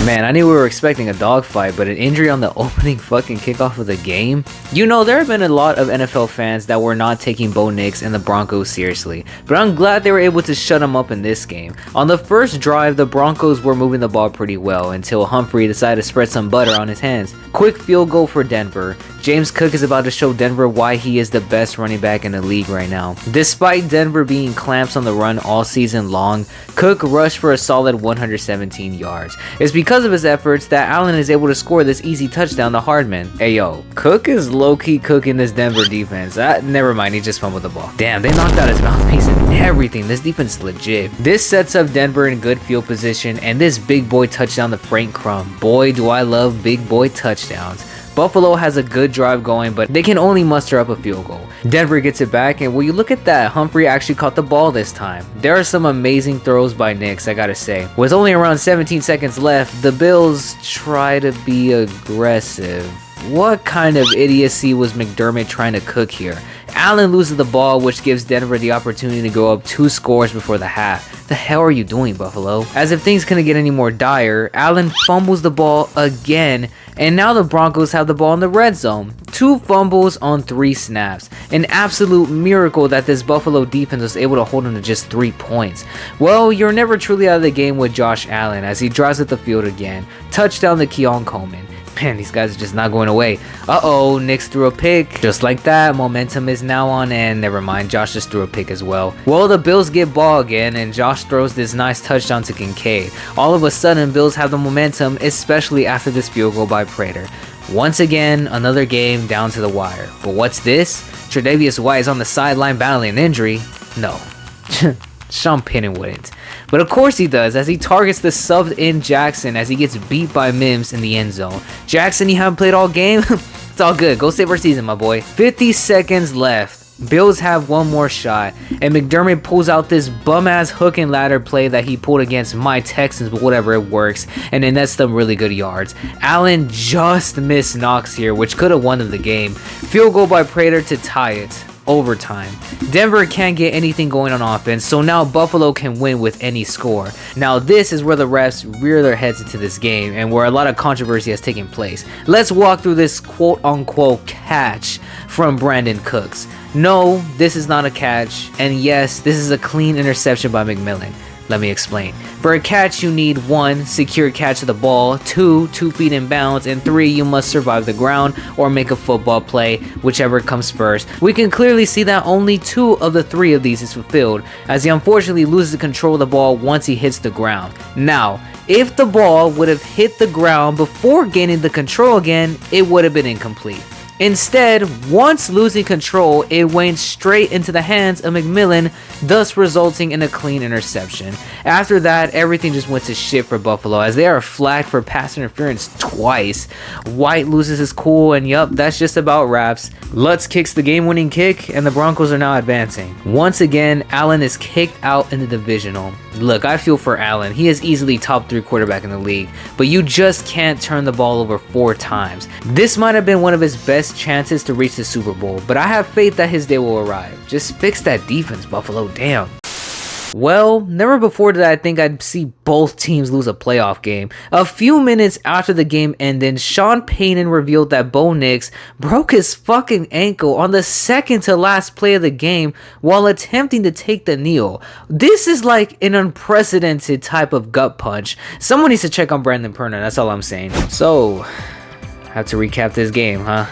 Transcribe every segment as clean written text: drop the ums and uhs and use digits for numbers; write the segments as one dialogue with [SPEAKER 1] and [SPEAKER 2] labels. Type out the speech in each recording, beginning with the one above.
[SPEAKER 1] Man, I knew we were expecting a dogfight, but an injury on the opening fucking kickoff of the game? You know, there have been a lot of NFL fans that were not taking Bo Nix and the Broncos seriously, but I'm glad they were able to shut them up in this game. On the first drive, the Broncos were moving the ball pretty well until Humphrey decided to spread some butter on his hands. Quick field goal for Denver. James Cook is about to show Denver why he is the best running back in the league right now. Despite Denver being clamps on the run all season long, Cook rushed for a solid 117 yards. It's because of his efforts that Allen is able to score this easy touchdown to Hardman. Hey yo, Cook is low-key cooking this Denver defense. Never mind, he just fumbled the ball. Damn, they knocked out his mouthpiece and everything. This defense is legit. This sets up Denver in good field position, and this big boy touchdown to Frank Crumb. Boy, do I love big boy touchdowns. Buffalo has a good drive going, but they can only muster up a field goal. Denver gets it back, and will you look at that, Humphrey actually caught the ball this time. There are some amazing throws by Nix, I gotta say. With only around 17 seconds left, the Bills try to be aggressive. What kind of idiocy was McDermott trying to cook here? Allen loses the ball, which gives Denver the opportunity to go up 2 scores before the half. The hell are you doing, Buffalo? As if things couldn't get any more dire, Allen fumbles the ball again, and now the Broncos have the ball in the red zone. 2 fumbles on 3 snaps. An absolute miracle that this Buffalo defense was able to hold him to just 3 points. Well, you're never truly out of the game with Josh Allen as he drives at the field again. Touchdown to Keon Coleman. Man, these guys are just not going away. Uh-oh, Nix threw a pick. Just like that, momentum is now on end. Never mind, Josh just threw a pick as well. Well, the Bills get ball again, and Josh throws this nice touchdown to Kincaid. All of a sudden, Bills have the momentum, especially after this field goal by Prater. Once again, another game down to the wire. But what's this? Tre'Davious White is on the sideline battling an injury? No. Sean Payton wouldn't. But of course he does, as he targets the subbed-in Jackson as he gets beat by Mims in the end zone. Jackson, you haven't played all game? It's all good. Go save our season, my boy. 50 seconds left. Bills have one more shot, and McDermott pulls out this bum-ass hook and ladder play that he pulled against my Texans, but whatever, it works, and then that's some really good yards. Allen just missed Knox here, which could have won them the game. Field goal by Prater to tie it. Overtime. Denver can't get anything going on offense, so now Buffalo can win with any score. Now this is where the refs rear their heads into this game and where a lot of controversy has taken place. Let's walk through this quote-unquote catch from Brandon Cooks. No, this is not a catch, and yes, this is a clean interception by McMillan. Let me explain. For a catch, you need 1, secure catch of the ball, 2, 2 feet in bounds, and 3, you must survive the ground or make a football play, whichever comes first. We can clearly see that only 2 of the 3 of these is fulfilled, as he unfortunately loses the control of the ball once he hits the ground. Now, if the ball would have hit the ground before gaining the control again, it would have been incomplete. Instead, once losing control, it went straight into the hands of McMillan, thus resulting in a clean interception. After that, everything just went to shit for Buffalo as they are flagged for pass interference twice. White loses his cool, and yup, that's just about wraps. Lutz kicks the game-winning kick, and the Broncos are now advancing. Once again, Allen is kicked out in the divisional. Look, I feel for Allen. He is easily top 3 quarterback in the league, but you just can't turn the ball over 4 times. This might have been one of his best chances to reach the Super Bowl, but I have faith that his day will arrive. Just fix that defense, Buffalo, damn. Well, never before did I think I'd see both teams lose a playoff game. A few minutes after the game ended, Sean Payton revealed that Bo Nix broke his fucking ankle on the second to last play of the game while attempting to take the kneel. This is like an unprecedented type of gut punch. Someone needs to check on Brandon Perna, that's all I'm saying. So, have to recap this game, huh?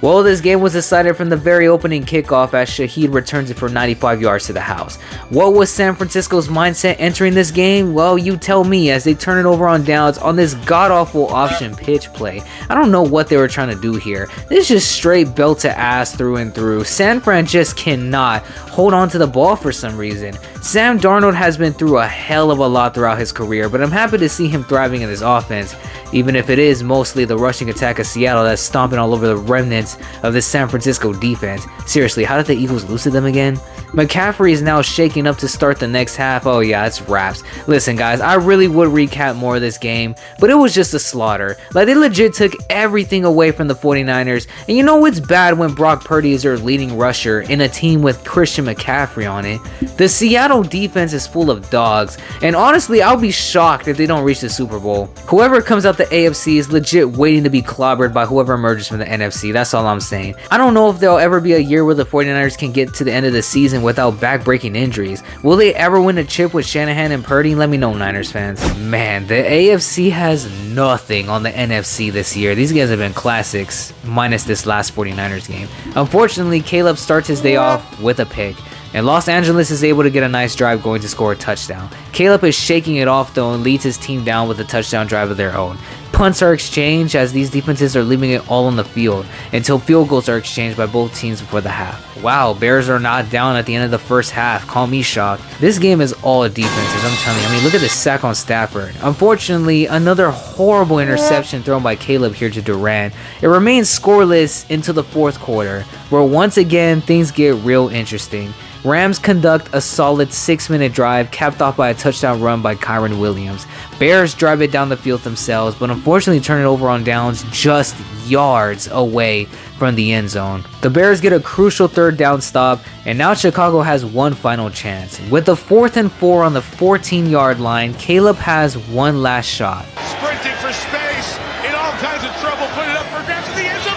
[SPEAKER 1] Well, this game was decided from the very opening kickoff as Shaheed returns it for 95 yards to the house. What was San Francisco's mindset entering this game? Well, you tell me as they turn it over on downs on this god-awful option pitch play. I don't know what they were trying to do here. This is just straight belt to ass through and through. San Fran just cannot hold on to the ball for some reason. Sam Darnold has been through a hell of a lot throughout his career, but I'm happy to see him thriving in this offense, even if it is mostly the rushing attack of Seattle that's stomping all over the remnants defense of the San Francisco defense. Seriously, how did the Eagles lose to them again? McCaffrey is now shaking up to start the next half. Oh yeah, it's wraps. Listen guys, I really would recap more of this game, but it was just a slaughter. Like, they legit took everything away from the 49ers, and you know it's bad when Brock Purdy is their leading rusher in a team with Christian McCaffrey on it. The Seattle defense is full of dogs, and honestly I'll be shocked if they don't reach the Super Bowl. Whoever comes out the AFC is legit waiting to be clobbered by whoever emerges from the NFC. That's all I'm saying. I don't know if there'll ever be a year where the 49ers can get to the end of the season without back-breaking injuries. Will they ever win a chip with Shanahan and Purdy? Let me know, Niners fans. Man, the AFC has nothing on the NFC this year. These guys have been classics, minus this last 49ers game. Unfortunately, Caleb starts his day off with a pick, and Los Angeles is able to get a nice drive going to score a touchdown. Caleb is shaking it off though and leads his team down with a touchdown drive of their own. Punts are exchanged as these defenses are leaving it all on the field until field goals are exchanged by both teams before the half. Wow, Bears are not down at the end of the first half. Call me shocked. This game is all defenses, I'm telling you. I mean, look at this sack on Stafford. Unfortunately, another horrible interception thrown by Caleb here to Durant. It remains scoreless until the fourth quarter, where once again things get real interesting. Rams conduct a solid 6-minute drive capped off by a touchdown run by Kyren Williams. Bears drive it down the field themselves, but unfortunately turn it over on downs just yards away from the end zone. The Bears get a crucial third down stop, and now Chicago has one final chance. With the 4th and 4 on the 14-yard line, Caleb has one last shot.
[SPEAKER 2] Sprinting for space, in all kinds of trouble, put it up for grabs in the end zone.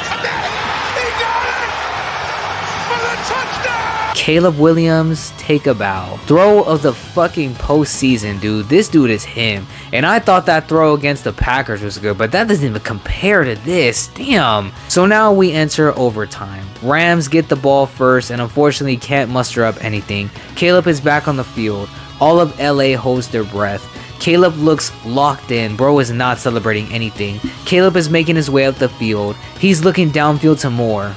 [SPEAKER 2] He got it for the touchdown!
[SPEAKER 1] Caleb Williams, take a bow. Throw of the fucking postseason, dude. This dude is him. And I thought that throw against the Packers was good, but that doesn't even compare to this. Damn. So now we enter overtime. Rams get the ball first and unfortunately can't muster up anything. Caleb is back on the field. All of LA holds their breath. Caleb looks locked in. Bro is not celebrating anything. Caleb is making his way up the field. He's looking downfield to Moore,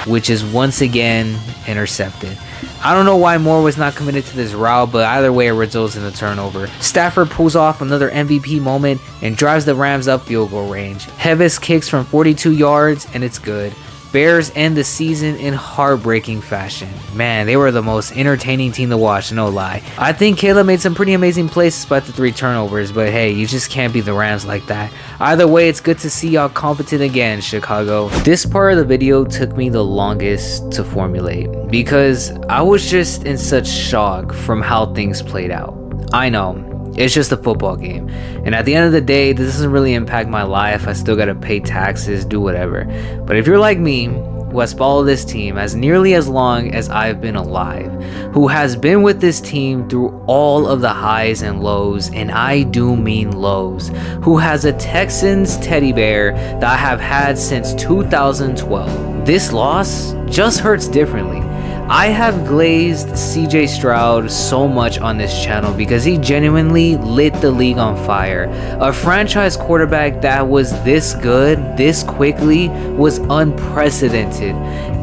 [SPEAKER 1] which is once again intercepted. I don't know why Moore was not committed to this route, but either way it results in a turnover. Stafford pulls off another MVP moment and drives the Rams up field goal range. Hevis kicks from 42 yards and it's good. Bears end the season in heartbreaking fashion. Man, they were the most entertaining team to watch, no lie. I think Caleb made some pretty amazing plays despite the 3 turnovers, but hey, you just can't beat the Rams like that. Either way, it's good to see y'all competent again, Chicago. This part of the video took me the longest to formulate because I was just in such shock from how things played out. I know, it's just a football game, and at the end of the day, this doesn't really impact my life. I still gotta pay taxes, do whatever. But if you're like me, who has followed this team as nearly as long as I've been alive, who has been with this team through all of the highs and lows, and I do mean lows, who has a Texans teddy bear that I have had since 2012, this loss just hurts differently. I have glazed CJ Stroud so much on this channel because he genuinely lit the league on fire. A franchise quarterback that was this good, this quickly, was unprecedented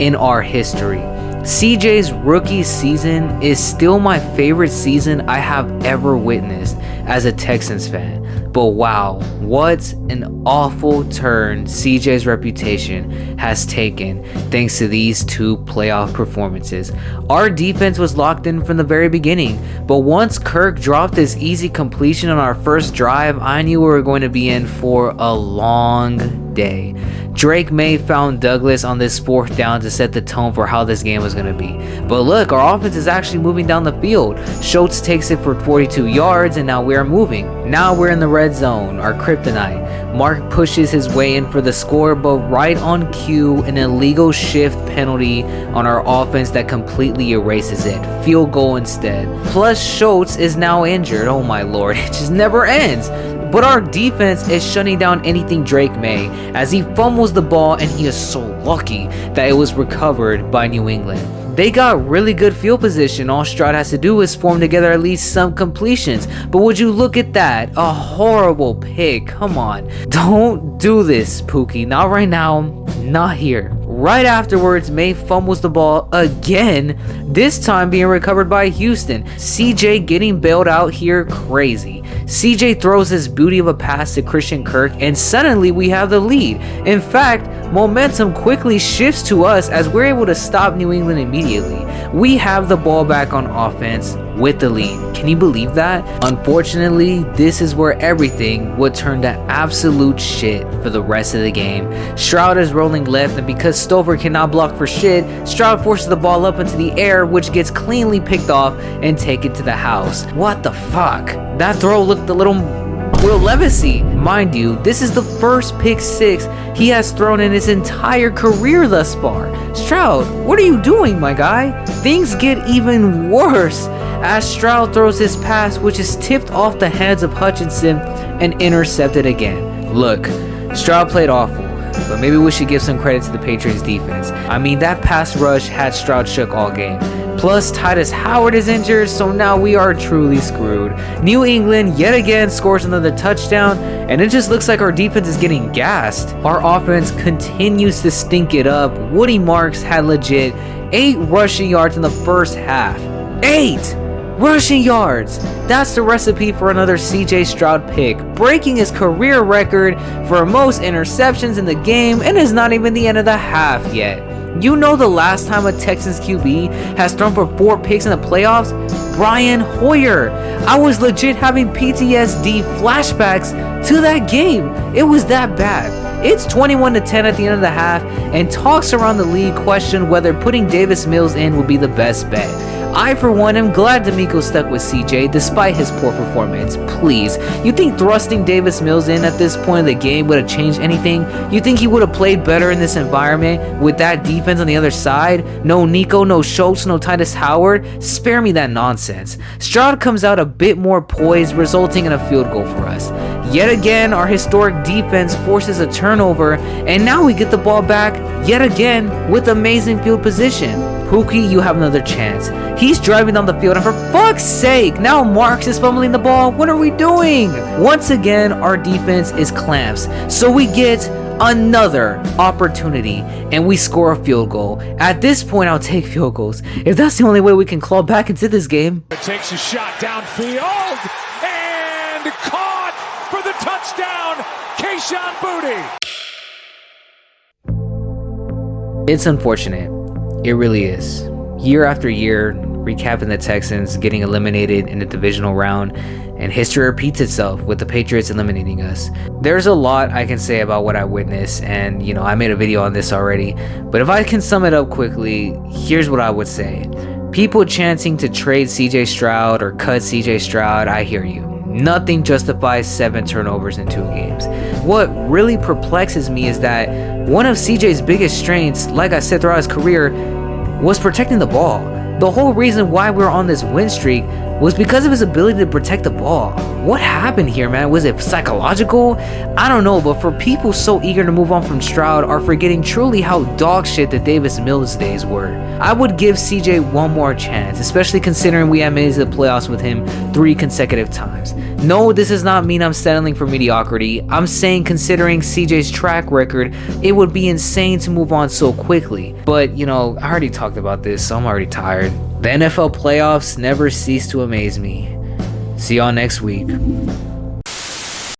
[SPEAKER 1] in our history. CJ's rookie season is still my favorite season I have ever witnessed as a Texans fan. But wow, what an awful turn CJ's reputation has taken thanks to these 2 playoff performances. Our defense was locked in from the very beginning, but once Kirk dropped this easy completion on our first drive, I knew we were going to be in for a long day. Drake May found Douglas on this 4th down to set the tone for how this game was going to be. But look, our offense is actually moving down the field. Schultz takes it for 42 yards and now we are moving. Now we're in the red zone, our kryptonite. Mark pushes his way in for the score, but right on cue, an illegal shift penalty on our offense that completely erases it. Field goal instead. Plus Schultz is now injured. Oh my lord, it just never ends. But our defense is shutting down anything Drake May as he fumbles the ball, and he is so lucky that it was recovered by New England. They got really good field position. All Stroud has to do is form together at least some completions. But would you look at that? A horrible pick. Come on. Don't do this, Pookie. Not right now. Not here. Right afterwards, May fumbles the ball again, this time being recovered by Houston. CJ getting bailed out here, crazy. CJ throws this beauty of a pass to Christian Kirk, and suddenly we have the lead. In fact, momentum quickly shifts to us as we're able to stop New England immediately. We have the ball back on offense with the lead. Can you believe that? Unfortunately, this is where everything would turn to absolute shit for the rest of the game. Stroud is rolling left, and because Stover cannot block for shit, Stroud forces the ball up into the air, which gets cleanly picked off and taken to the house. What the fuck? That throw looked a little Will Levisy. Mind you, this is the first pick six he has thrown in his entire career thus far. Stroud, what are you doing, my guy? Things get even worse as Stroud throws his pass, which is tipped off the hands of Hutchinson and intercepted again. Look, Stroud played awful, but maybe we should give some credit to the Patriots defense. I mean, that pass rush had Stroud shook all game. Plus, Titus Howard is injured, so now we are truly screwed. New England yet again scores another touchdown, and it just looks like our defense is getting gassed. Our offense continues to stink it up. Woody Marks had legit 8 rushing yards in the first half. 8 rushing yards! That's the recipe for another CJ Stroud pick, breaking his career record for most interceptions in the game, and it's not even the end of the half yet. You know the last time a Texans QB has thrown for 4 picks in the playoffs? Brian Hoyer. I was legit having PTSD flashbacks to that game. It was that bad. It's 21-10 at the end of the half, and talks around the league question whether putting Davis Mills in would be the best bet. I, for one, am glad D'Amico stuck with CJ despite his poor performance. Please, you think thrusting Davis Mills in at this point of the game would have changed anything? You think he would have played better in this environment with that defense on the other side? No Nico, no Schultz, no Titus Howard? Spare me that nonsense. Stroud comes out a bit more poised, resulting in a field goal for us. Yet again, our historic defense forces a turnover, and now we get the ball back yet again with amazing field position. Pookie, you have another chance. He's driving down the field, and for fuck's sake, now Marks is fumbling the ball. What are we doing? Once again, our defense is clamps, so we get another opportunity, and we score a field goal. At this point, I'll take field goals if that's the only way we can claw back into this game.
[SPEAKER 2] It takes a shot downfield and caught for the touchdown, Kayshon Boutte.
[SPEAKER 1] It's unfortunate. It really is. Year after year, recapping the Texans getting eliminated in the divisional round, and history repeats itself with the Patriots eliminating us. There's a lot I can say about what I witnessed, and I made a video on this already, but if I can sum it up quickly, here's what I would say. People chanting to trade CJ Stroud or cut CJ Stroud, I hear you. Nothing justifies 7 turnovers in 2 games. What really perplexes me is that one of CJ's biggest strengths, like I said throughout his career, was protecting the ball. The whole reason why we're on this win streak was because of his ability to protect the ball. What happened here, man? Was it psychological? I don't know, but for people so eager to move on from Stroud are forgetting truly how dog shit the Davis Mills days were. I would give CJ one more chance, especially considering we have made it to the playoffs with him 3 consecutive times. No, this does not mean I'm settling for mediocrity. I'm saying considering CJ's track record, it would be insane to move on so quickly. But, I already talked about this, so I'm already tired. The NFL playoffs never cease to amaze me. See y'all next week.